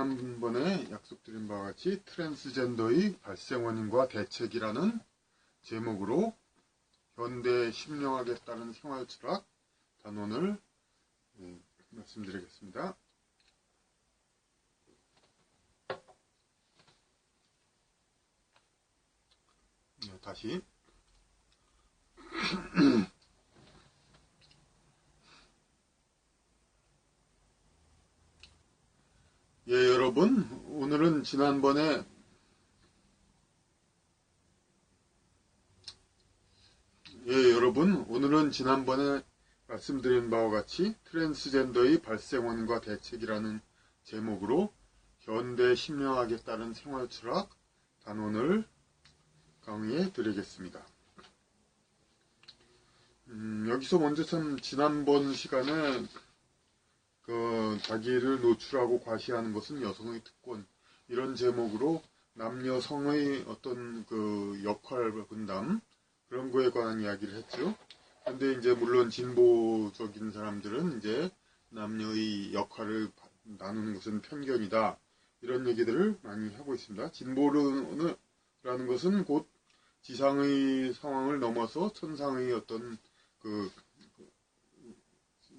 지난번에 약속드린 바와 같이 트랜스젠더의 발생 원인과 대책이라는 제목으로 현대 심령학에 따른 생활 철학 단원을 말씀드리겠습니다. 다시 여러분, 오늘은 지난번에 말씀드린 바와 같이 트랜스젠더의 발생 원인과 대책이라는 제목으로 현대 심령학에 따른 생활 철학 단원을 강의해 드리겠습니다. 여기서 먼저 참 지난번 시간에 자기를 노출하고 과시하는 것은 여성의 특권, 이런 제목으로 남녀 성의 어떤 역할 분담, 그런 거에 관한 이야기를 했죠. 근데 이제 물론 진보적인 사람들은 이제 남녀의 역할을 나누는 것은 편견이다, 이런 얘기들을 많이 하고 있습니다. 진보라는 것은 곧 지상의 상황을 넘어서 천상의 어떤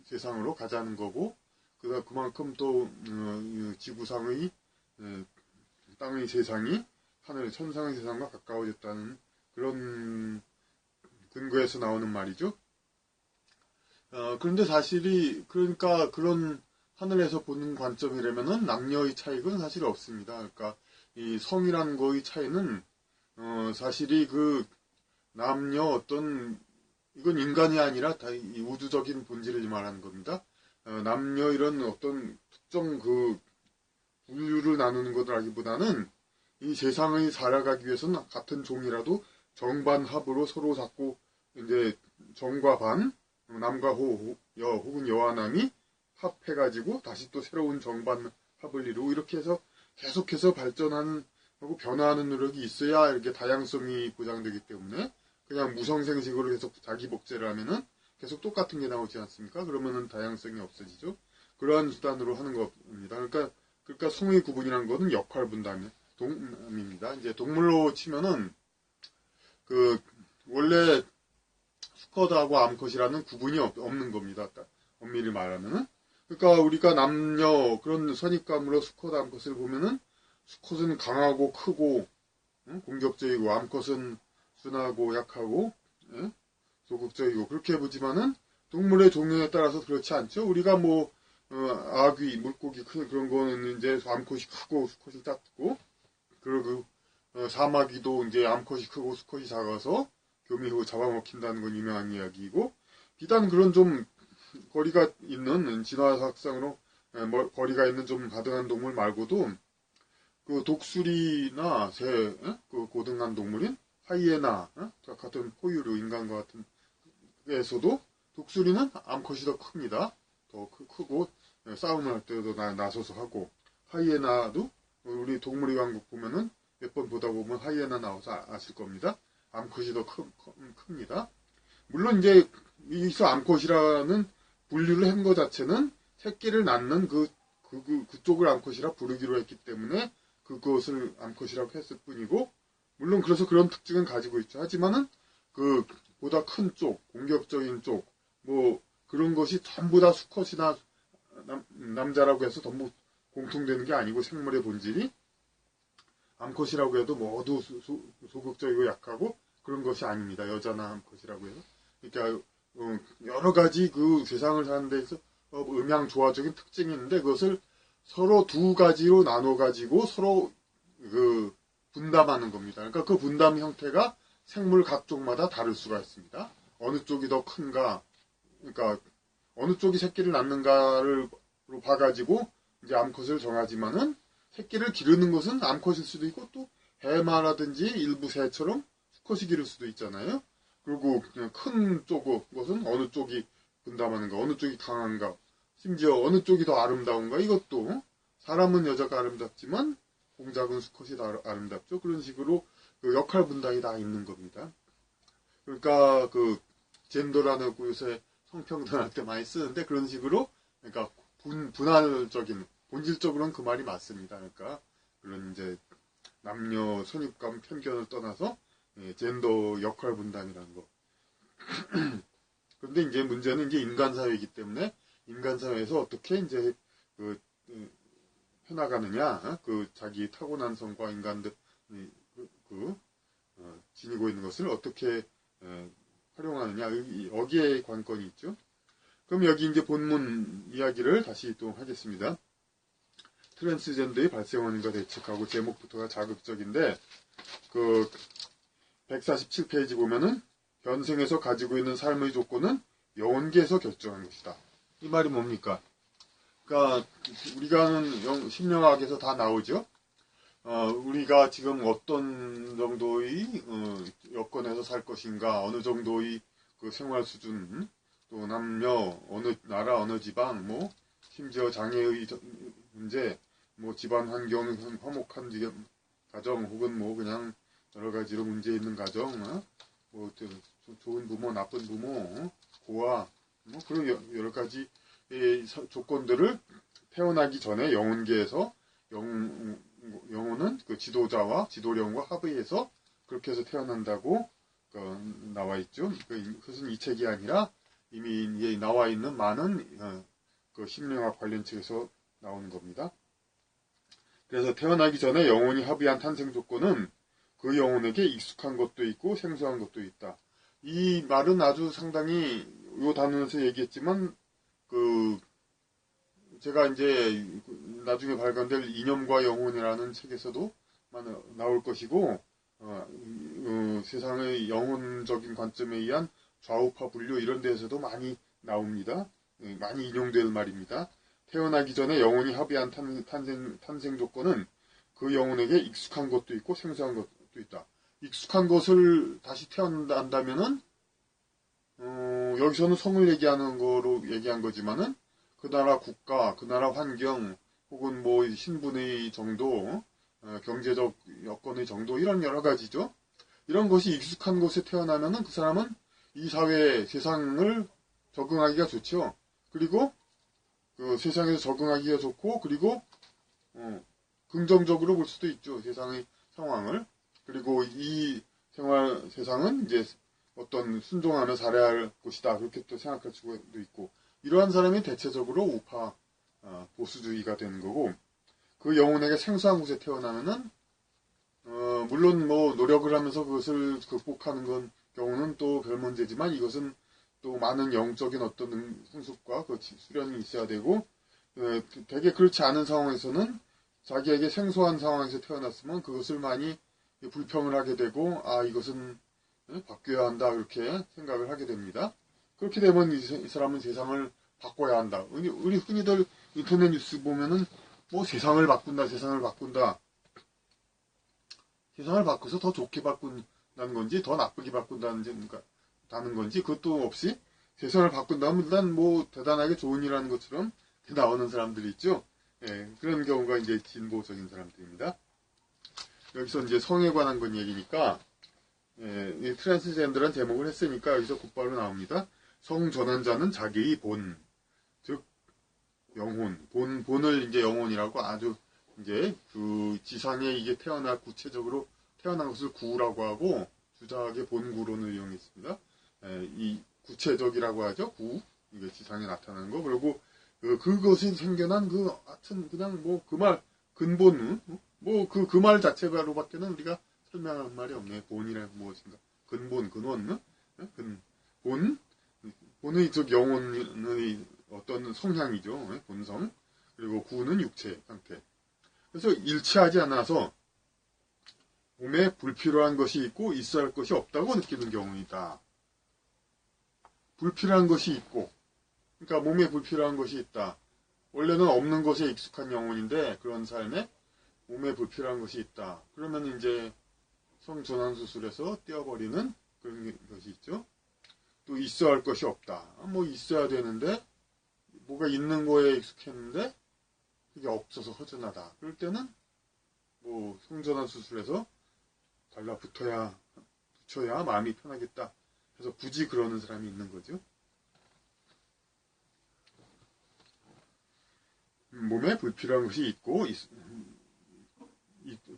세상으로 가자는 거고, 그만큼 또 지구상의 땅의 세상이 하늘 천상의 세상과 가까워졌다는 그런 근거에서 나오는 말이죠. 그런데 사실이, 그러니까 그런 하늘에서 보는 관점이라면은 남녀의 차이는 사실 없습니다. 그러니까 이 성이라는 거의 차이는 사실이 남녀 어떤, 이건 인간이 아니라 다 이 우주적인 본질을 말하는 겁니다. 남녀 이런 어떤 특정 분류를 나누는 것이라기보다는 이 세상을 살아가기 위해서는 같은 종이라도 정반합으로 서로 자꾸 이제 정과 반, 남과 혹은 여와 남이 합해가지고 다시 또 새로운 정반합을 이루고, 이렇게 해서 계속해서 발전하고 변화하는 노력이 있어야 이렇게 다양성이 보장되기 때문에, 그냥 무성생식으로 계속 자기 복제를 하면은 계속 똑같은 게 나오지 않습니까? 그러면은 다양성이 없어지죠. 그러한 수단으로 하는 겁니다. 그러니까 성의 구분이라는 것은 역할 분담입니다. 이제 동물로 치면은 원래 수컷하고 암컷이라는 구분이 없는 겁니다. 엄밀히 말하면은. 그러니까 우리가 남녀 그런 선입감으로 수컷 암컷을 보면은, 수컷은 강하고 크고 공격적이고, 암컷은 순하고 약하고 소극적이고, 그렇게 보지만은 동물의 종류에 따라서 그렇지 않죠. 우리가 아귀, 물고기 그런 거는 이제 암컷이 크고 수컷이 작고, 그리고 사마귀도 이제 암컷이 크고 수컷이 작아서 교미하고 잡아먹힌다는 건 유명한 이야기이고, 비단 그런 좀 거리가 있는, 진화학상으로 거리가 있는 좀 가등한 동물 말고도 독수리나 새, 고등한 동물인 하이에나 같은 포유류, 인간과 같은 에서도 독수리는 암컷이 더 큽니다. 더 크고 싸움을 할 때도 나서서 하고, 하이에나도 우리 동물의 왕국 보면은 몇 번 보다 보면 하이에나 나와서 아실 겁니다. 암컷이 더 큽니다. 물론 이제 여기서 암컷이라는 분류를 한 것 자체는 새끼를 낳는 그쪽을 암컷이라 부르기로 했기 때문에 그것을 암컷이라고 했을 뿐이고, 물론 그래서 그런 특징은 가지고 있죠. 하지만은 보다 큰 쪽, 공격적인 쪽, 그런 것이 전부 다 수컷이나 남자라고 해서 전부 공통되는 게 아니고, 생물의 본질이 암컷이라고 해도 모두 소극적이고 약하고 그런 것이 아닙니다. 여자나 암컷이라고 해서. 그러니까 여러 가지 세상을 사는 데서 음양조화적인 특징이 있는데, 그것을 서로 두 가지로 나눠가지고 서로 분담하는 겁니다. 그러니까 그 분담 형태가 생물 각종마다 다를 수가 있습니다. 어느 쪽이 더 큰가, 그러니까 어느 쪽이 새끼를 낳는가를 봐가지고 이제 암컷을 정하지만은, 새끼를 기르는 것은 암컷일 수도 있고, 또 해마라든지 일부 새처럼 수컷이 기를 수도 있잖아요. 그리고 그냥 큰 것은 어느 쪽이 분담하는가, 어느 쪽이 강한가, 심지어 어느 쪽이 더 아름다운가, 이것도 사람은 여자가 아름답지만 공작은 수컷이 더 아름답죠. 그런 식으로 역할 분담이 다 있는 겁니다. 그러니까 젠더라는 요새 성평등할 때 많이 쓰는데, 그런 식으로, 그러니까 분할적인 본질적으로는 그 말이 맞습니다. 그러니까 물론 이제 남녀 선입감 편견을 떠나서 젠더 역할 분담이라는 거. 그런데 이제 문제는 이제 인간 사회이기 때문에 인간 사회에서 어떻게 이제 해나가느냐, 그 자기 타고난 성과 인간들 지니고 있는 것을 어떻게 활용하느냐, 여기에 관건이 있죠. 그럼 여기 이제 본문 이야기를 다시 또 하겠습니다. 트랜스젠더의 발생 원인과 대책하고 제목부터가 자극적인데, 147페이지 보면은 현생에서 가지고 있는 삶의 조건은 영혼계에서 결정한 것이다. 이 말이 뭡니까? 그러니까 우리가 하는 심령학에서 다 나오죠. 우리가 지금 어떤 정도의 여건에서 살 것인가, 어느 정도의 그 생활 수준, 또 남녀, 어느 나라, 어느 지방, 뭐 심지어 장애의 문제, 뭐 집안 환경 화목한 가정, 혹은 뭐 그냥 여러 가지로 문제 있는 가정, 뭐 좋은 부모, 나쁜 부모, 고아, 뭐 그런 여러 가지 조건들을 태어나기 전에 영혼계에서 영혼은 그 지도자와 지도령과 합의해서 그렇게 해서 태어난다고 나와 있죠. 그것은 이 책이 아니라 이미 나와 있는 많은 그 심리학 관련 책에서 나오는 겁니다. 그래서 태어나기 전에 영혼이 합의한 탄생 조건은 그 영혼에게 익숙한 것도 있고 생소한 것도 있다. 이 말은 아주 상당히 요 단원에서 얘기했지만 제가 이제 나중에 발간될 이념과 영혼이라는 책에서도 나올 것이고 세상의 영혼적인 관점에 의한 좌우파 분류 이런 데에서도 많이 나옵니다. 많이 인용될 말입니다. 태어나기 전에 영혼이 합의한 탄생 조건은 그 영혼에게 익숙한 것도 있고 생소한 것도 있다. 익숙한 것을 다시 태어난다면은 여기서는 성을 얘기하는 거로 얘기한 거지만은 그 나라 국가, 그 나라 환경, 혹은 뭐 신분의 정도, 경제적 여건의 정도 이런 여러 가지죠. 이런 것이 익숙한 곳에 태어나면은 그 사람은 이 사회, 세상을 적응하기가 좋죠. 그리고 그 세상에서 적응하기가 좋고, 그리고 긍정적으로 볼 수도 있죠. 세상의 상황을. 그리고 이 세상은 이제 어떤 순종하며 살아야 할 곳이다. 그렇게 또 생각할 수도 있고. 이러한 사람이 대체적으로 우파, 보수주의가 되는 거고, 그 영혼에게 생소한 곳에 태어나면은, 물론 뭐 노력을 하면서 그것을 극복하는 경우는 또 별 문제지만 이것은 또 많은 영적인 어떤 성숙과 그 수련이 있어야 되고, 되게 그렇지 않은 상황에서는 자기에게 생소한 상황에서 태어났으면 그것을 많이 불평을 하게 되고, 이것은 바뀌어야 한다, 그렇게 생각을 하게 됩니다. 그렇게 되면 이 사람은 세상을 바꿔야 한다. 우리 흔히들 인터넷 뉴스 보면은 뭐 세상을 바꾼다. 세상을 바꿔서 더 좋게 바꾼다는 건지 더 나쁘게 바꾼다는 건지 그것도 없이 세상을 바꾼다면 일단 뭐 대단하게 좋은 일하는 것처럼 나오는 사람들이 있죠. 그런 경우가 이제 진보적인 사람들입니다. 여기서 이제 성에 관한 건 얘기니까 이 트랜스젠더란 제목을 했으니까 여기서 곧바로 나옵니다. 성 전환자는 자기의 본, 즉 영혼, 본을 이제 영혼이라고 아주 이제 그 지상에 이게 구체적으로 태어난 것을 구라고 하고 주작의 본구론을 이용했습니다. 이 구체적이라고 하죠. 이게 지상에 나타나는 거. 그리고 그것이 생겨난 하여튼 그냥 뭐 그 말 근본 뭐 그 말 자체로밖에는 우리가 설명할 말이 없네요. 본이란 무엇인가? 근본, 근원, 본의 즉 영혼의 어떤 성향이죠. 본성. 그리고 구는 육체 상태. 그래서 일치하지 않아서 몸에 불필요한 것이 있고 있어야 할 것이 없다고 느끼는 경우이다. 불필요한 것이 있고, 그러니까 몸에 불필요한 것이 있다. 원래는 없는 것에 익숙한 영혼인데 그런 삶에 몸에 불필요한 것이 있다. 그러면 이제 성전환 수술에서 떼어버리는 그런 것이 있죠. 또 있어야 할 것이 없다. 뭐 있어야 되는데 뭐가 있는 거에 익숙했는데 그게 없어서 허전하다. 그럴 때는 뭐 성전환 수술에서 붙여야 마음이 편하겠다. 그래서 굳이 그러는 사람이 있는 거죠. 몸에 삶에 불필요한 것이 있고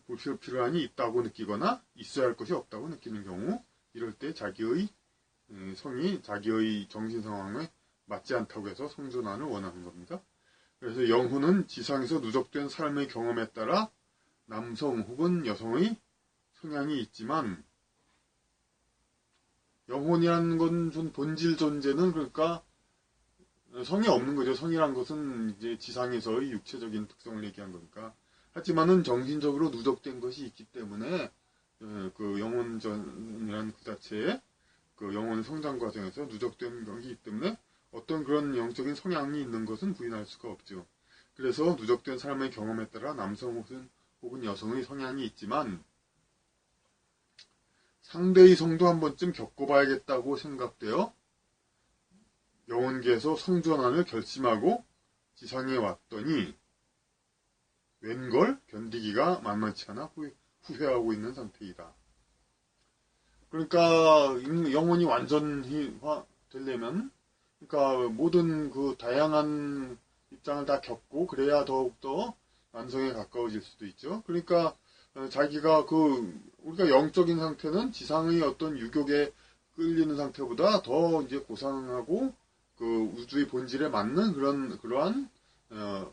불필요한이 있다고 느끼거나 있어야 할 것이 없다고 느끼는 경우, 이럴 때 자기의 성이 자기의 정신 상황에 맞지 않다고 해서 성전환을 원하는 겁니다. 그래서 영혼은 지상에서 누적된 삶의 경험에 따라 남성 혹은 여성의 성향이 있지만, 영혼이라는 건 좀 본질 존재는 그러니까 성이 없는 거죠. 성이란 것은 이제 지상에서의 육체적인 특성을 얘기한 거니까. 하지만은 정신적으로 누적된 것이 있기 때문에 그 영혼전이라는 그 자체에 그 영혼 성장 과정에서 누적된 것이 있기 때문에 어떤 그런 영적인 성향이 있는 것은 부인할 수가 없죠. 그래서 누적된 삶의 경험에 따라 남성 혹은 여성의 성향이 있지만, 상대의 성도 한 번쯤 겪어봐야겠다고 생각되어 영혼계에서 성전환을 결심하고 지상에 왔더니 웬걸 견디기가 만만치 않아 후회하고 있는 상태이다. 그러니까 영혼이 완전히화 되려면, 그러니까 모든 그 다양한 입장을 다 겪고 그래야 더욱더 완성에 가까워질 수도 있죠. 그러니까 자기가 우리가 영적인 상태는 지상의 어떤 유격에 끌리는 상태보다 더 이제 고상하고 그 우주의 본질에 맞는 그러한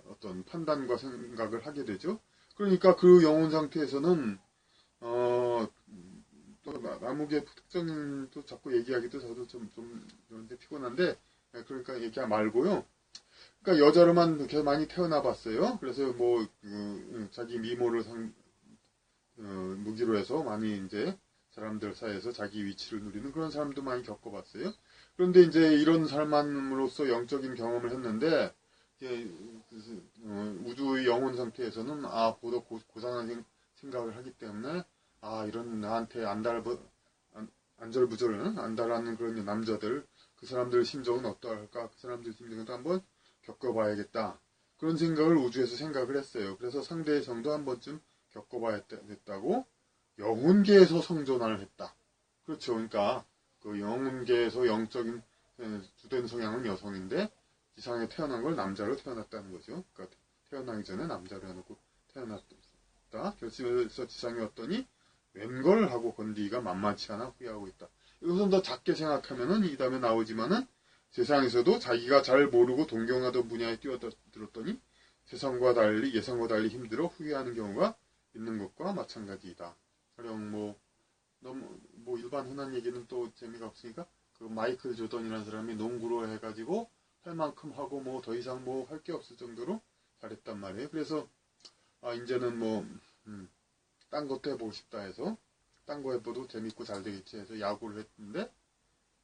어떤 판단과 생각을 하게 되죠. 그러니까 그 영혼 상태에서는 또 남욱의 특징도 자꾸 얘기하기도 저도 좀 피곤한데, 그러니까 얘기 말고요. 그러니까 여자로만 그렇게 많이 태어나 봤어요. 그래서 자기 미모를 무기로 해서 많이 이제 사람들 사이에서 자기 위치를 누리는 그런 사람도 많이 겪어봤어요. 그런데 이제 이런 삶으로서 영적인 경험을 했는데, 우주의 영혼 상태에서는 보다 고상한 생각을 하기 때문에 이런 나한테 안절부절은 안달하는 그런 남자들, 그 사람들 심정은 어떠할까? 그 사람들 심정도 한번 겪어봐야겠다. 그런 생각을 우주에서 생각을 했어요. 그래서 상대의 성도 한 번쯤 겪어봐야겠다고 영혼계에서 성전환을 했다. 그렇죠. 그러니까 그 영혼계에서 영적인 주된 성향은 여성인데 지상에 태어난 걸 남자로 태어났다는 거죠. 그러니까 태어나기 전에 남자로 해놓고 태어났다. 결심해서 지상에 왔더니 웬걸 하고 건디기가 만만치 않아 후회하고 있다. 이것은 더 작게 생각하면은 이 다음에 나오지만은, 세상에서도 자기가 잘 모르고 동경하던 분야에 뛰어들었더니 예상과 달리 힘들어 후회하는 경우가 있는 것과 마찬가지이다. 가령 너무 일반 흔한 얘기는 또 재미가 없으니까, 그 마이클 조던이라는 사람이 농구로 해가지고 할 만큼 하고 더 이상 할 게 없을 정도로 잘했단 말이에요. 그래서 이제는 딴 것도 해보고 싶다 해서, 딴 거 해봐도 재밌고 잘 되겠지 해서 야구를 했는데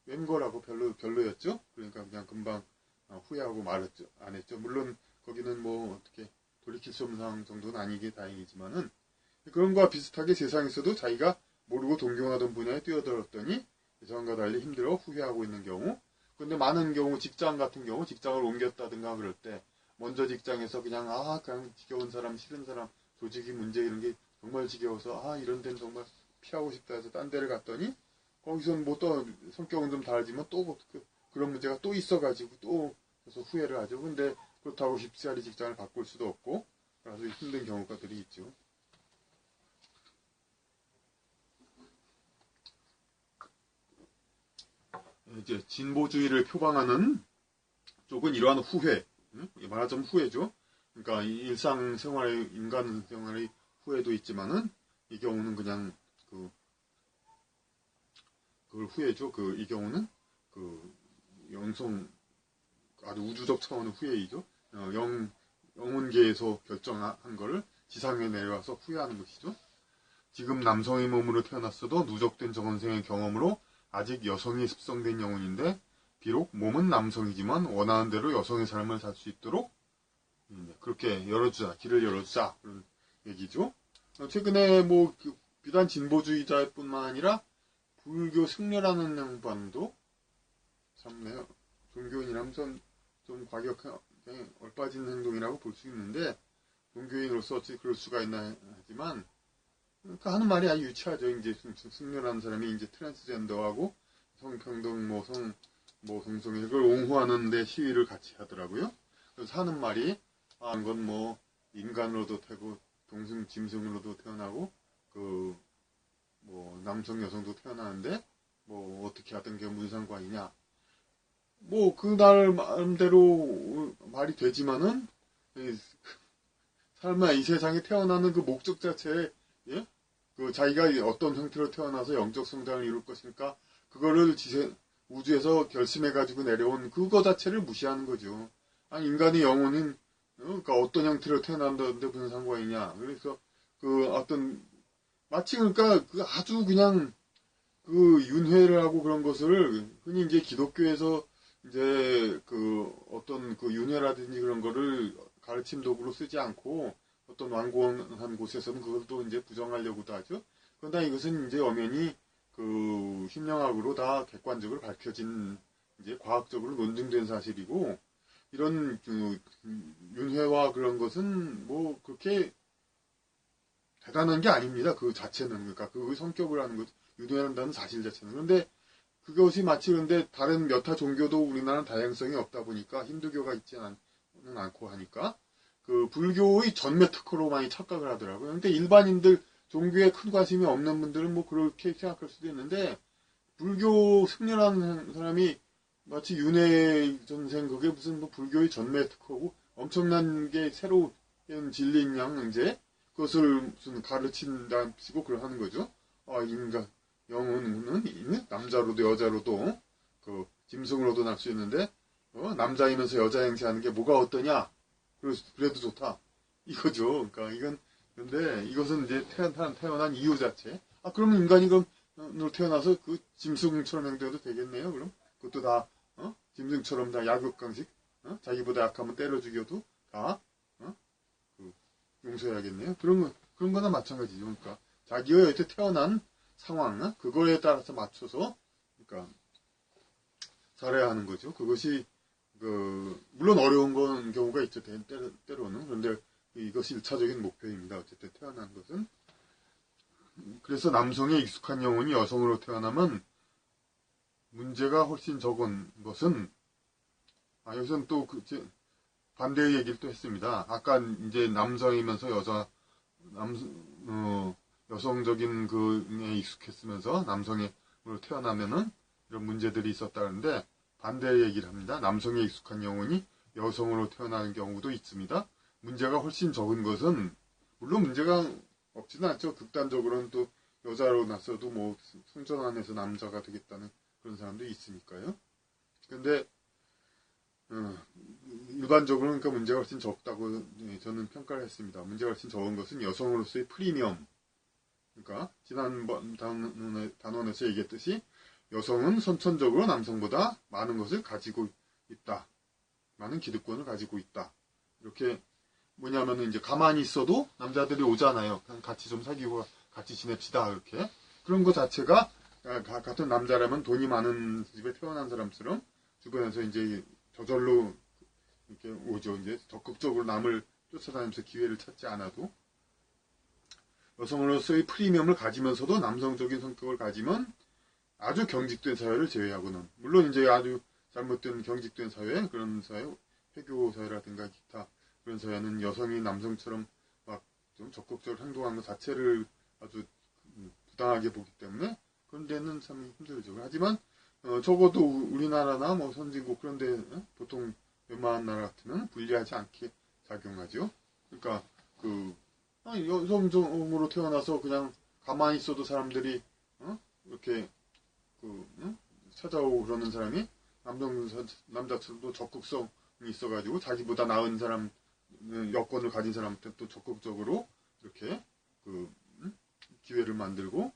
웬거라고 별로였죠. 그러니까 그냥 금방 후회하고 말았죠. 안 했죠. 물론 거기는 어떻게 돌이킬 수 없는 상황 정도는 아니게 다행이지만은, 그런 거와 비슷하게 세상에서도 자기가 모르고 동경하던 분야에 뛰어들었더니 예상과 달리 힘들어 후회하고 있는 경우. 근데 많은 경우 직장 같은 경우, 직장을 옮겼다든가 그럴 때 먼저 직장에서 그냥 지겨운 사람, 싫은 사람, 조직이 문제 이런 게 정말 지겨워서 이런 데는 정말 피하고 싶다 해서 딴 데를 갔더니, 거기서는 또 성격은 좀 다르지만 또 그런 문제가 또 있어가지고 또 그래서 후회를 하죠. 근데 그렇다고 쉽사리 직장을 바꿀 수도 없고, 그래서 힘든 경우들이 있죠. 이제 진보주의를 표방하는 쪽은 이러한 후회, 말하자면 후회죠. 그러니까 일상생활의, 인간 생활의 후회도 있지만은, 이 경우는 그냥 그걸 후회죠. 이 경우는 영성, 아주 우주적 차원의 후회이죠. 영혼계에서 결정한 거를 지상에 내려와서 후회하는 것이죠. 지금 남성의 몸으로 태어났어도 누적된 정원생의 경험으로 아직 여성이 습성된 영혼인데, 비록 몸은 남성이지만 원하는 대로 여성의 삶을 살 수 있도록 그렇게 길을 열어주자, 그런 얘기죠. 최근에 비단 진보주의자뿐만 아니라 불교 승려라는 양반도 참네요. 종교인이라면 좀 과격한, 얼빠진 행동이라고 볼 수 있는데, 종교인으로서 어찌 그럴 수가 있나 하지만, 그러니까 하는 말이 아주 유치하죠. 이제 승려라는 사람이 이제 트랜스젠더하고 성평등, 동성애, 그걸 옹호하는데 시위를 같이 하더라고요. 그래서 하는 말이, 건 뭐 인간으로도 태고 짐승으로도 태어나고 뭐 남성 여성도 태어나는데 뭐 어떻게 하든 게 무슨 상관이냐. 뭐 그날 마음대로 말이 되지만은 설마 이 세상에 태어나는 그 목적 자체에 예? 자기가 어떤 형태로 태어나서 영적 성장을 이룰 것이니까 그거를 우주에서 결심해가지고 내려온 그거 자체를 무시하는 거죠. 아니 인간의 영혼은 그러니까 어떤 형태로 태어난다는데 무슨 상관이냐. 그래서 마치 그러니까 아주 그냥 윤회를 하고 그런 것을 흔히 이제 기독교에서 이제 어떤 윤회라든지 그런 거를 가르침 도구로 쓰지 않고 어떤 완고한 곳에서는 그것도 이제 부정하려고도 하죠. 그러나 이것은 이제 엄연히 심령학으로 다 객관적으로 밝혀진 이제 과학적으로 논증된 사실이고 이런 윤회와 그런 것은 뭐 그렇게 대단한 게 아닙니다. 그 자체는 그러니까 그 성격을 하는 것 윤회한다는 사실 자체는 그런데 그것이 마치 그런데 다른 몇 타 종교도 우리나라는 다양성이 없다 보니까 힌두교가 있지 않고 하니까 불교의 전매 특허로 많이 착각을 하더라고요. 그런데 일반인들 종교에 큰 관심이 없는 분들은 뭐 그렇게 생각할 수도 있는데 불교 승려라는 사람이 마치 윤회 전생 그게 무슨 뭐 불교의 전매 특허고 엄청난 게 새로운 진리인 양 이제 그것을 무슨 가르친다시고 그걸 하는 거죠. 인간 영혼은 남자로도 여자로도 짐승으로도 날 수 있는데 남자이면서 여자 행세하는 게 뭐가 어떠냐? 그래도 좋다. 이거죠. 그러니까 근데 이것은 이제 태어난 이유 자체. 그러면 인간이 그럼 태어나서 짐승처럼 행동해도 되겠네요. 그럼 그것도 다 짐승처럼 다 약육강식. 자기보다 약하면 때려 죽여도 다 용서해야겠네요. 그런 거나 마찬가지죠. 그러니까 자기가 여태 태어난 상황, 그거에 따라서 맞춰서 그러니까 살아야 하는 거죠. 그것이 물론 어려운 경우가 있죠. 때로는. 그런데 이것이 1차적인 목표입니다. 어쨌든 태어난 것은. 그래서 남성의 익숙한 영혼이 여성으로 태어나면 문제가 훨씬 적은 것은 여기서는 또 반대의 얘기를 또 했습니다. 아까 이제 남성이면서 여성적인 그에 익숙했으면서 남성으로 태어나면은 이런 문제들이 있었다는데 반대의 얘기를 합니다. 남성에 익숙한 영혼이 여성으로 태어나는 경우도 있습니다. 문제가 훨씬 적은 것은 물론 문제가 없지는 않죠. 극단적으로는 또 여자로 났어도 뭐 성전 안에서 남자가 되겠다는 그런 사람도 있으니까요. 근데 일반적으로는 그러니까 문제가 훨씬 적다고 저는 평가를 했습니다. 문제가 훨씬 적은 것은 여성으로서의 프리미엄. 그러니까 지난번 단원에서 얘기했듯이 여성은 선천적으로 남성보다 많은 것을 가지고 있다. 많은 기득권을 가지고 있다. 이렇게 뭐냐면은 이제 가만히 있어도 남자들이 오잖아요. 그냥 같이 좀 사귀고 같이 지냅시다. 이렇게. 그런 것 자체가 같은 남자라면 돈이 많은 집에 태어난 사람처럼 주변에서 이제 저절로 이렇게 오죠. 이제 적극적으로 남을 쫓아다니면서 기회를 찾지 않아도 여성으로서의 프리미엄을 가지면서도 남성적인 성격을 가지면 아주 경직된 사회를 제외하고는 물론 이제 아주 잘못된 경직된 사회 그런 사회 회교 사회라든가 기타 그런 사회는 여성이 남성처럼 막 좀 적극적으로 행동하는 것 자체를 아주 부당하게 보기 때문에 그런 데는 참 힘들죠. 하지만 적어도 우리나라나 뭐 선진국 그런 데 보통 웬만한 나라 같으면 불리하지 않게 작용하죠. 그러니까 여성으로 태어나서 그냥 가만히 있어도 사람들이 이렇게 찾아오고 그러는 사람이 남자처럼도 적극성이 있어가지고 자기보다 나은 사람 여건을 가진 사람한테 또 적극적으로 이렇게 기회를 만들고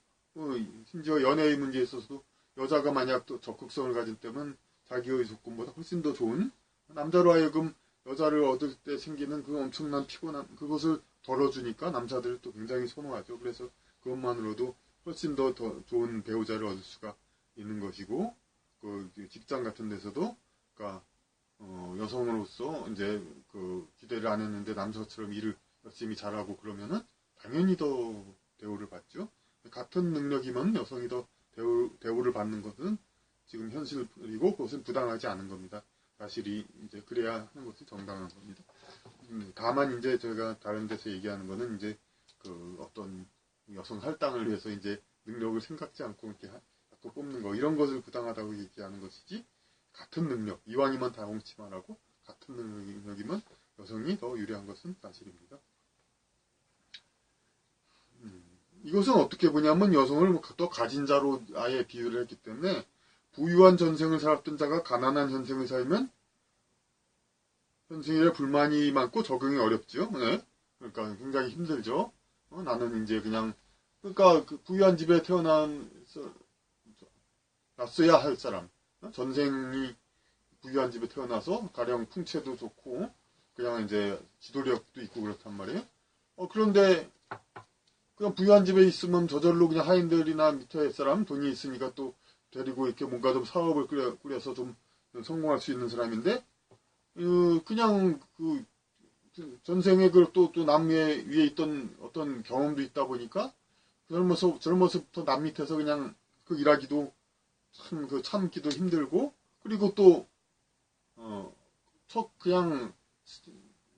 심지어 연애의 문제에 있어서도 여자가 만약 또 적극성을 가진 때면 자기의 조건보다 훨씬 더 좋은 남자로 하여금 여자를 얻을 때 생기는 그 엄청난 피곤함 그것을 덜어주니까 남자들을 또 굉장히 선호하죠. 그래서 그것만으로도 훨씬 더 좋은 배우자를 얻을 수가 있는 것이고 직장 같은 데서도 그러니까 여성으로서 이제 기대를 안 했는데 남자처럼 일을 열심히 잘하고 그러면은 당연히 더 대우를 받죠. 같은 능력이면 여성이 더 대우를 받는 것은 지금 현실이고 그것은 부당하지 않은 겁니다. 사실이 이제 그래야 하는 것이 정당한 겁니다. 다만 이제 저희가 다른 데서 얘기하는 거는 이제 그 어떤 여성 할당을 위해서 이제 능력을 생각지 않고 이렇게 자꾸 뽑는 거 이런 것을 부당하다고 얘기하는 것이지 같은 능력 이왕이면 다 홍치만 하고 같은 능력이면 여성이 더 유리한 것은 사실입니다. 이것은 어떻게 보냐면 여성을 또 가진 자로 아예 비유를 했기 때문에 부유한 전생을 살았던 자가 가난한 현생을 살면 현생에 불만이 많고 적응이 어렵죠. 네. 그러니까 굉장히 힘들죠. 나는 이제 그냥 그러니까 그 부유한 집에 태어났어야 할 사람 전생이 부유한 집에 태어나서 가령 풍채도 좋고 그냥 이제 지도력도 있고 그렇단 말이에요. 그런데 그냥 부유한 집에 있으면 저절로 그냥 하인들이나 밑에 사람 돈이 있으니까 또 데리고 이렇게 뭔가 좀 사업을 꾸려서 좀 성공할 수 있는 사람인데 그냥 그 전생에 또 남 위에 있던 어떤 경험도 있다 보니까 젊어서부터 남 밑에서 그냥 그 일하기도 참기도 힘들고 그리고 또 그냥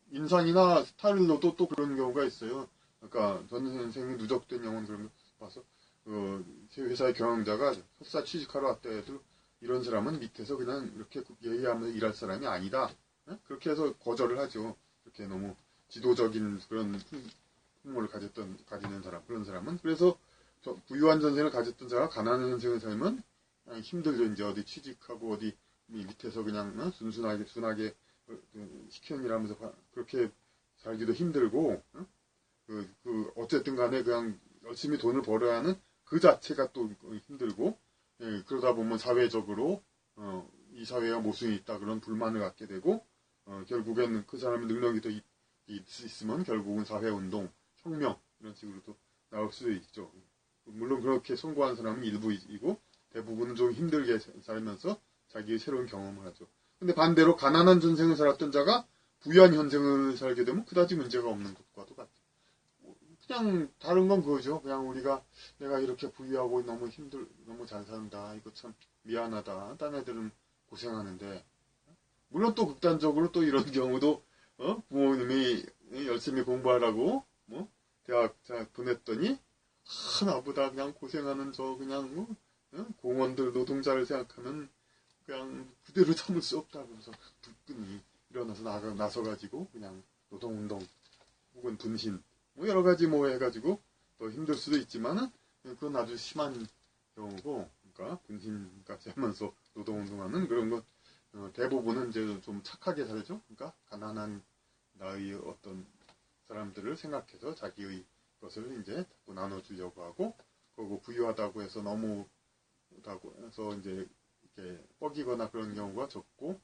인상이나 스타일로도 또 그런 경우가 있어요. 그러니까 전생이 누적된 영혼 그런 거 봐서 회사의 경영자가 설사 취직하러 왔다 해도 이런 사람은 밑에서 그냥 이렇게 예의하면서 일할 사람이 아니다. 그렇게 해서 거절을 하죠. 이렇게 너무 지도적인 그런 풍모를 가지는 사람, 그런 사람은. 그래서 부유한 전생을 가졌던 자가 가난한 전생을 살면 힘들죠. 이제 어디 취직하고 어디 밑에서 그냥 순하게 시키는 일 하면서 그렇게 살기도 힘들고, 어쨌든 간에 그냥 열심히 돈을 벌어야 하는 그 자체가 또 힘들고, 그러다 보면 사회적으로, 이 사회가 모순이 있다 그런 불만을 갖게 되고, 결국엔 그 사람의 능력이 더 있으면 결국은 사회운동, 혁명, 이런 식으로도 나올 수도 있죠. 물론 그렇게 성공한 사람은 일부이고, 대부분은 좀 힘들게 살면서 자기의 새로운 경험을 하죠. 근데 반대로 가난한 전생을 살았던 자가 부유한 현생을 살게 되면 그다지 문제가 없는 것과도 같죠. 그냥 다른 건 그거죠. 그냥 우리가 내가 이렇게 부유하고 너무 잘 산다. 이거 참 미안하다. 딴 애들은 고생하는데. 물론 또 극단적으로 또 이런 경우도 부모님이 열심히 공부하라고 대학 보냈더니 나보다 그냥 고생하는 저 그냥 공원들 노동자를 생각하면 그냥 그대로 참을 수 없다 그러면서 불끈히 일어나서 나서가지고 그냥 노동운동 혹은 분신 여러 가지 해가지고 더 힘들 수도 있지만은 그건 아주 심한 경우고 그러니까 분신까지 하면서 노동운동하는 그런 것 대부분은 이제 좀 착하게 살죠. 그러니까 가난한 나의 어떤 사람들을 생각해서 자기의 것을 이제 자꾸 나눠주려고 하고 그리고 부유하다고 해서 너무다고 해서 이제 이렇게 뻐기거나 그런 경우가 적고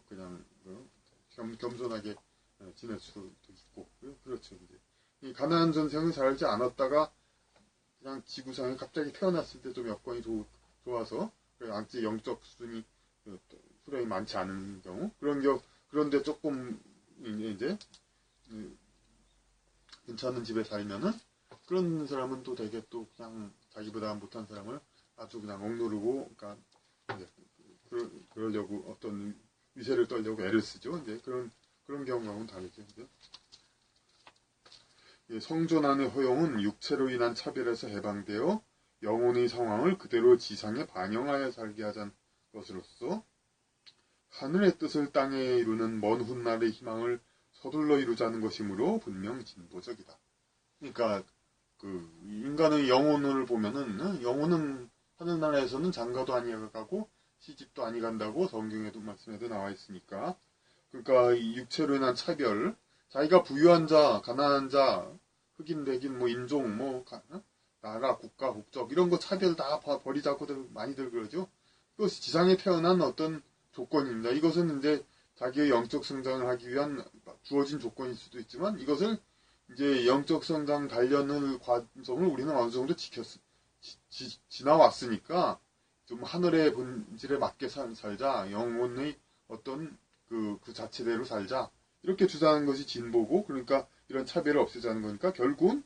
그냥 겸손하게 지낼 수도 있고 그렇죠. 이제 이 가난한 전생을 살지 않았다가 그냥 지구상에 갑자기 태어났을 때 좀 여건이 좋아서 아직 영적 수준이 수량이 많지 않은 경우 그런데 조금 이제 괜찮은 집에 살면은 그런 사람은 또 되게 또 그냥 자기보다 못한 사람을 아주 그냥 억누르고 그러니까 그러려고 어떤 위세를 떨려고 애를 쓰죠. 이제 그런 경우하고는 다르죠. 이제. 성존안의 허용은 육체로 인한 차별에서 해방되어 영혼의 상황을 그대로 지상에 반영하여 살게 하자는 것으로서 하늘의 뜻을 땅에 이루는 먼 훗날의 희망을 서둘러 이루자는 것이므로 분명 진보적이다. 그러니까 인간의 영혼을 보면은 영혼은 하늘나라에서는 장가도 아니가고 시집도 아니 간다고 성경에도 말씀에도 나와 있으니까 그러니까 이 육체로 인한 차별 자기가 부유한 자, 가난한 자, 흑인, 백인, 인종, 나라, 국가, 국적 이런 거 차별 다 버리자고들 많이들 그러죠. 그것이 지상에 태어난 어떤 조건입니다. 이것은 이제 자기의 영적 성장을 하기 위한 주어진 조건일 수도 있지만 이것을 이제 영적 성장 단련의 과정을 우리는 어느 정도 지나왔으니까 좀 하늘의 본질에 맞게 살자. 영혼의 어떤 그 자체대로 살자. 이렇게 주장하는 것이 진보고 그러니까 이런 차별을 없애자는 거니까 결국은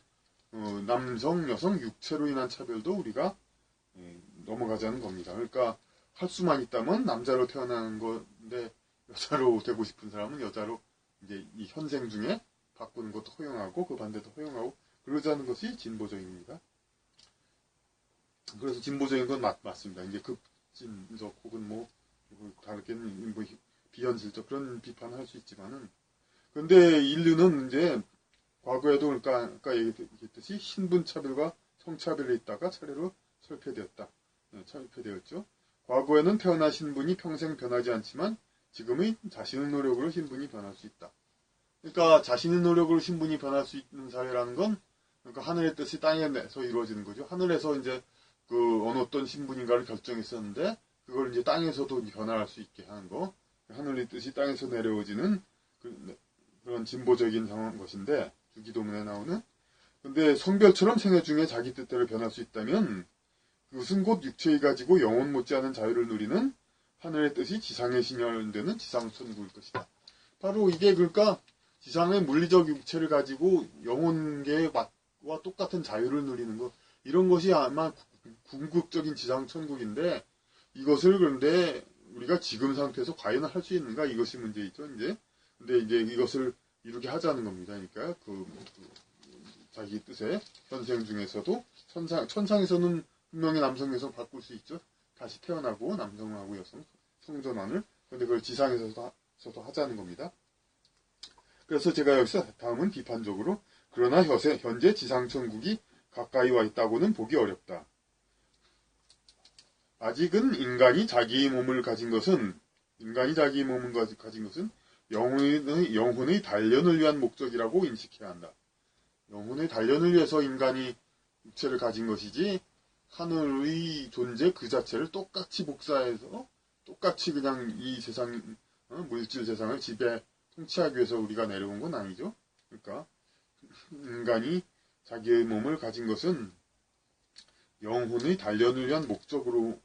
남성, 여성, 육체로 인한 차별도 우리가 넘어가자는 겁니다. 그러니까 할 수만 있다면 남자로 태어나는 건데 여자로 되고 싶은 사람은 여자로 이제 이 현생 중에 바꾸는 것도 허용하고 그 반대도 허용하고 그러자는 것이 진보적입니다. 그래서 진보적인 건 맞습니다. 이제 급진적 혹은 뭐 다르게는 뭐 비현실적 그런 비판을 할 수 있지만은 근데 인류는 이제 과거에도 그러니까 아까 얘기했듯이 신분차별과 성차별에 있다가 차례로 철폐되었다. 철폐되었죠. 과거에는 태어난 신분이 평생 변하지 않지만 지금의 자신의 노력으로 신분이 변할 수 있다. 그러니까 자신의 노력으로 신분이 변할 수 있는 사회라는 건 그러니까 하늘의 뜻이 땅에서 이루어지는 거죠. 하늘에서 이제 그 어느 어떤 신분인가를 결정했었는데 그걸 이제 땅에서도 변화할 수 있게 하는 거. 하늘의 뜻이 땅에서 내려오지는 그런 진보적인 상황 것인데 주기도문에 나오는. 근데 성별처럼 생애 중에 자기 뜻대로 변할 수 있다면 그것은 곧 육체에 가지고 영혼 못지않은 자유를 누리는 하늘의 뜻이 지상에 신현되는 지상천국일 것이다. 바로 이게 그러니까 지상의 물리적 육체를 가지고 영혼계와 똑같은 자유를 누리는 것 이런 것이 아마 궁극적인 지상천국인데 이것을 그런데 우리가 지금 상태에서 과연 할 수 있는가 이것이 문제있죠 이제. 근데 이제 이것을 이루게 하자는 겁니다. 그러니까 자기 뜻에 현생 중에서도 천상에서는 분명히 남성 여성 바꿀 수 있죠. 다시 태어나고 남성하고 여성 성전환을. 근데 그걸 지상에서도 하자는 겁니다. 그래서 제가 여기서 다음은 비판적으로 그러나 현재 지상천국이 가까이 와 있다고는 보기 어렵다. 아직은 인간이 자기의 몸을 가진 것은 영혼의 단련을 위한 목적이라고 인식해야 한다. 영혼의 단련을 위해서 인간이 육체를 가진 것이지 하늘의 존재 그 자체를 똑같이 복사해서 똑같이 그냥 이 세상 물질 세상을 통치하기 위해서 우리가 내려온 건 아니죠. 그러니까 인간이 자기의 몸을 가진 것은 영혼의 단련을 위한 목적으로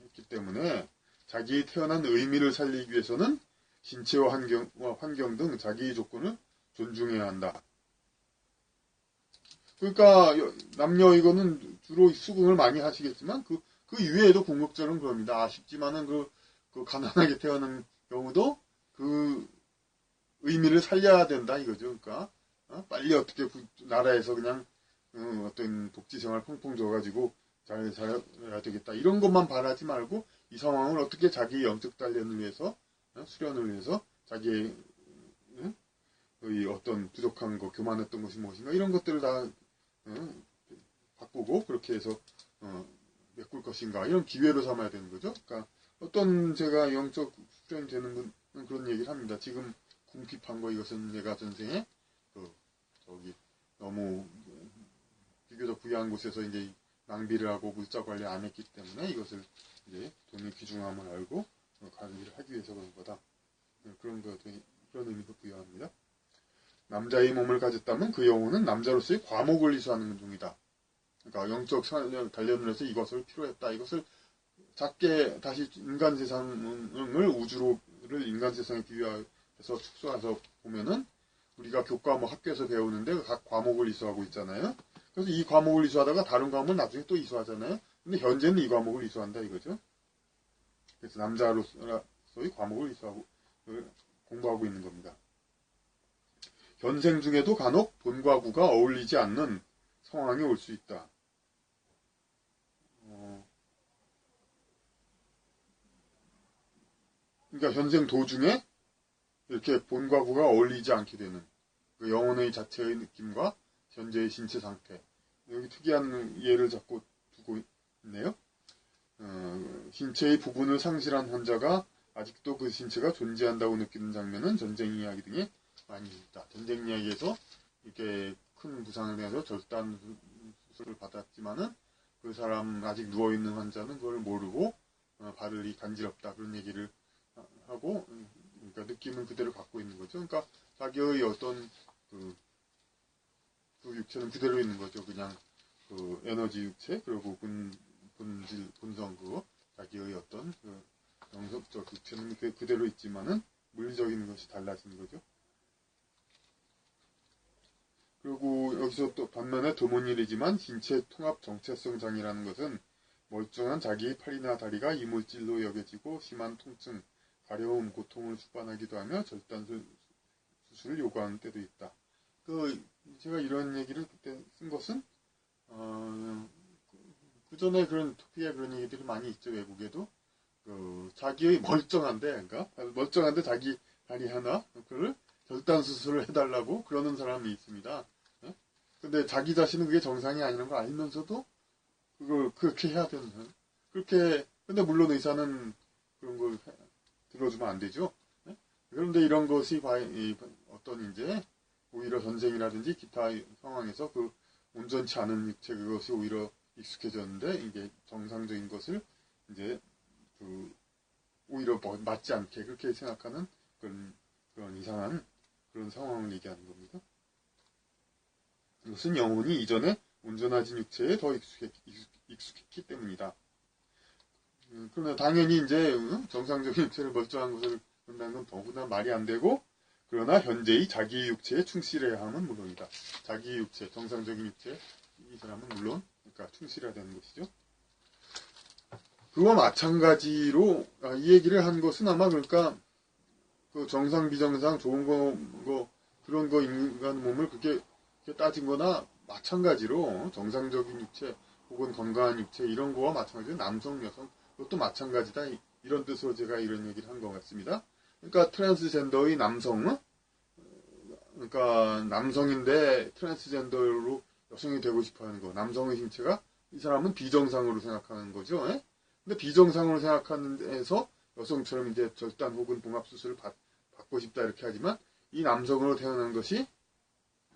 했기 때문에 자기의 태어난 의미를 살리기 위해서는 신체와 환경 등 자기의 조건을 존중해야 한다. 그러니까 남녀 이거는 주로 수긍을 많이 하시겠지만 그 이외에도 궁극적으로는 그럽니다. 아쉽지만은 그 가난하게 태어난 경우도 그 의미를 살려야 된다 이거죠. 그러니까 빨리 어떻게 나라에서 그냥 어떤 복지생활 펑펑 줘가지고 잘해야 되겠다 이런 것만 바라지 말고 이 상황을 어떻게 자기의 영적 단련을 위해서 수련을 위해서 자기의 어떤 부족한 거 교만했던 것이 무엇인가 이런 것들을 다 바꾸고 그렇게 해서 메꿀 것인가 이런 기회로 삼아야 되는 거죠. 그러니까 어떤 제가 영적 수련이 되는 분은 그런 얘기를 합니다. 지금 궁핍한 거 이것은 내가 전생에 너무 비교적 부유한 곳에서 이제 낭비를 하고 물자 관리 안 했기 때문에 이것을 이제 돈의 귀중함을 알고 관리를 하기 위해서 그런 거다. 그런 의미도 부여합니다. 남자의 몸을 가졌다면 그 영혼은 남자로서의 과목을 이수하는 중이다. 그러니까 영적 단련을 해서 이것을 필요했다. 이것을 작게 다시 인간 세상을 우주를 인간 세상에 비유해서 축소해서 보면은 우리가 교과 학교에서 배우는데 각 과목을 이수하고 있잖아요. 그래서 이 과목을 이수하다가 다른 과목을 나중에 또 이수하잖아요. 근데 현재는 이 과목을 이수한다 이거죠. 그래서 남자로서의 과목을 이수하고 공부하고 있는 겁니다. 현생 중에도 간혹 본과 구가 어울리지 않는 상황이 올 수 있다. 그러니까 현생 도중에 이렇게 본과 구가 어울리지 않게 되는 그 영혼의 자체의 느낌과 현재의 신체 상태. 여기 특이한 예를 자꾸 두고 있네요. 신체의 부분을 상실한 환자가 아직도 그 신체가 존재한다고 느끼는 장면은 전쟁 이야기 등에 많이 있다. 전쟁 이야기에서 이렇게 큰 부상을 내서 절단 수술을 받았지만은 그 사람 아직 누워있는 환자는 그걸 모르고 발이 간지럽다 그런 얘기를 하고 그러니까 느낌은 그대로 갖고 있는 거죠. 그러니까 자기의 어떤 그 육체는 그대로 있는 거죠. 그냥 그 에너지 육체 그리고 본질 본성 자기의 어떤 영속적 육체는 그대로 있지만은 물리적인 것이 달라지는 거죠. 그리고 여기서 또 반면에 드문 일이지만 신체 통합 정체성 장애라는 것은 멀쩡한 자기의 팔이나 다리가 이물질로 여겨지고 심한 통증, 가려움, 고통을 수반하기도 하며 절단 수술을 요구하는 때도 있다. 제가 이런 얘기를 그때 쓴 것은 그 전에 그런 토피에 그런 얘기들이 많이 있죠. 외국에도 자기의 멀쩡한데 자기 다리 하나 그를 절단 수술을 해달라고 그러는 사람이 있습니다. 근데 자기 자신은 그게 정상이 아니라는 걸 알면서도 그걸 그렇게 해야 되는 근데 물론 의사는 그런 걸 들어주면 안 되죠. 그런데 이런 것이 어떤 이제 오히려 전쟁이라든지 기타 상황에서 온전치 않은 육체 그것이 오히려 익숙해졌는데 이게 정상적인 것을 이제 오히려 맞지 않게 그렇게 생각하는 그런 이상한 그런 상황을 얘기하는 겁니다. 이것은 영혼이 이전에 온전하진 육체에 더 익숙했기 때문이다. 그러나 당연히 이제 정상적인 육체를 멀쩡한 것을 본다는 건 더구나 말이 안 되고 그러나 현재의 자기의 육체에 충실해야 함은 물론이다. 자기의 육체, 정상적인 육체 이 사람은 물론 그러니까 충실해야 되는 것이죠. 그와 마찬가지로 이 얘기를 한 것은 아마 그러니까 그 정상 비정상 좋은 거 그런 거 인간 몸을 그렇게 따진 거나 마찬가지로 정상적인 육체 혹은 건강한 육체 이런 거와 마찬가지로 남성 여성 그것도 마찬가지다 이런 뜻으로 제가 이런 얘기를 한 것 같습니다. 그러니까 트랜스젠더의 남성은 그러니까 남성인데 트랜스젠더로 여성이 되고 싶어하는 거 남성의 신체가 이 사람은 비정상으로 생각하는 거죠. 근데 비정상으로 생각하는 데에서 여성처럼 이제 절단 혹은 봉합 수술을 받고 싶다 이렇게 하지만 이 남성으로 태어난 것이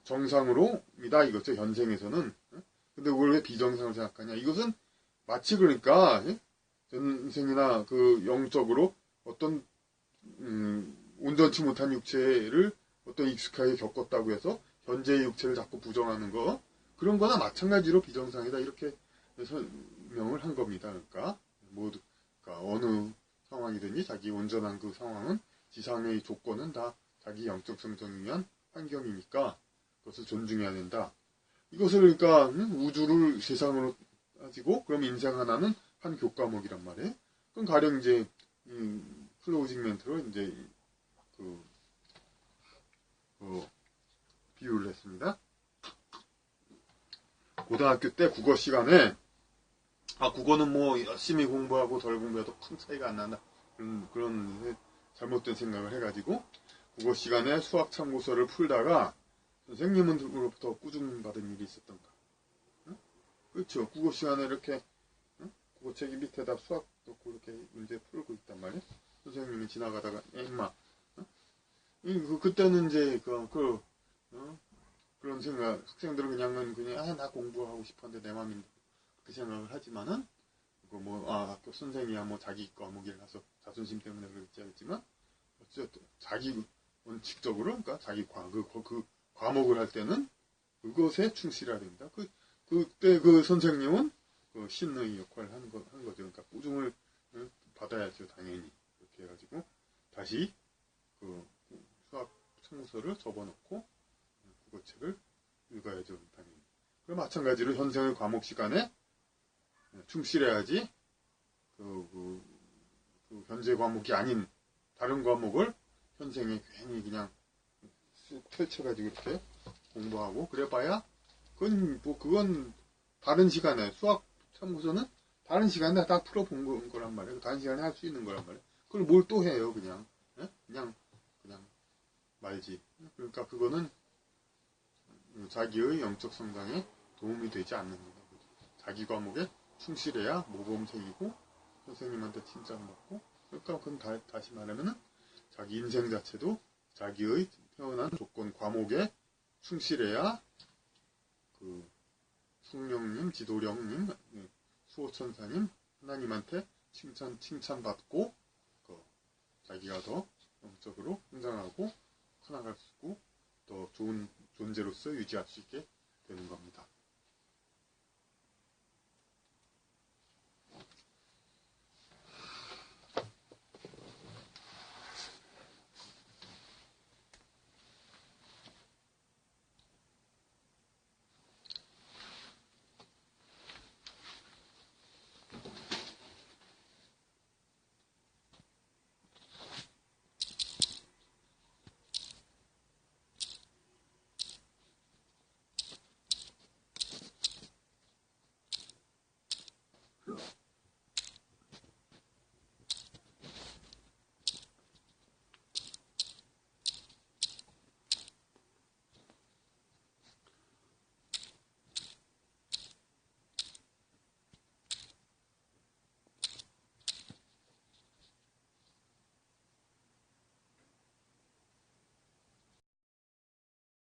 정상으로이다 이거죠. 현생에서는. 근데 그걸 왜 비정상으로 생각하냐? 이것은 마치 그러니까 전생이나 영적으로 어떤 온전치 못한 육체를 어떤 익숙하게 겪었다고 해서 현재의 육체를 자꾸 부정하는 거 그런 거나 마찬가지로 비정상이다 이렇게 설명을 한 겁니다. 그러니까 어느 상황이든지 자기 온전한 그 상황은 지상의 조건은 다 자기 영적 성장을 위한 환경이니까 그것을 존중해야 된다. 이것을 그러니까 우주를 세상으로 가지고 그럼 인생 하나는 한 교과목이란 말이에요. 그럼 가령 이제 클로징 멘트로 이제 비유를 했습니다. 고등학교 때 국어 시간에 국어는 뭐 열심히 공부하고 덜 공부해도 큰 차이가 안 난다. 그런 잘못된 생각을 해가지고 국어 시간에 수학 참고서를 풀다가 선생님으로부터 꾸중받은 일이 있었던가. 응? 그렇죠. 국어 시간에 이렇게 국어책이 밑에다 수학 넣고 이렇게 문제 풀고 있단 말이에요. 선생님이 지나가다가 임마 그때는 이제 그런 생각 학생들은 그냥 나 공부하고 싶었는데 내 맘인데 그 생각을 하지만은 학교 선생이야 뭐 자기 과목이라 서 자존심 때문에 그랬지 않지만 어쨌든 자기 원칙적으로 그러니까 자기 과목을 할 때는 그것에 충실해야 됩니다. 그때 그 선생님은 신의 역할을 한 거죠. 그러니까 꾸중을 받아야죠, 당연히. 그렇게 해가지고 다시 수학 청소를 접어놓고 국어책을 읽어야죠, 당연히. 그 마찬가지로 현생의 과목 시간에 충실해야지 현재 과목이 아닌 다른 과목을 현생에 괜히 그냥 쑥 펼쳐가지고 이렇게 공부하고 그래봐야 그건 다른 시간에 수학 참고서는 다른 시간에 다 풀어본 거란 말이에요. 다른 시간에 할 수 있는 거란 말이에요. 그걸 뭘 또 해요, 그냥. 그냥 말지. 그러니까 그거는 자기의 영적 성장에 도움이 되지 않는 거예요. 자기 과목에 충실해야 모범생이고 선생님한테 칭찬받고 그러니까 그건 다시 말하면은 자기 인생 자체도 자기의 태어난 조건 과목에 충실해야 성령님, 지도령님, 수호천사님 하나님한테 칭찬받고 자기가 더 영적으로 성장하고 커나갈 수 있고 더 좋은 존재로서 유지할 수 있게 되는 겁니다.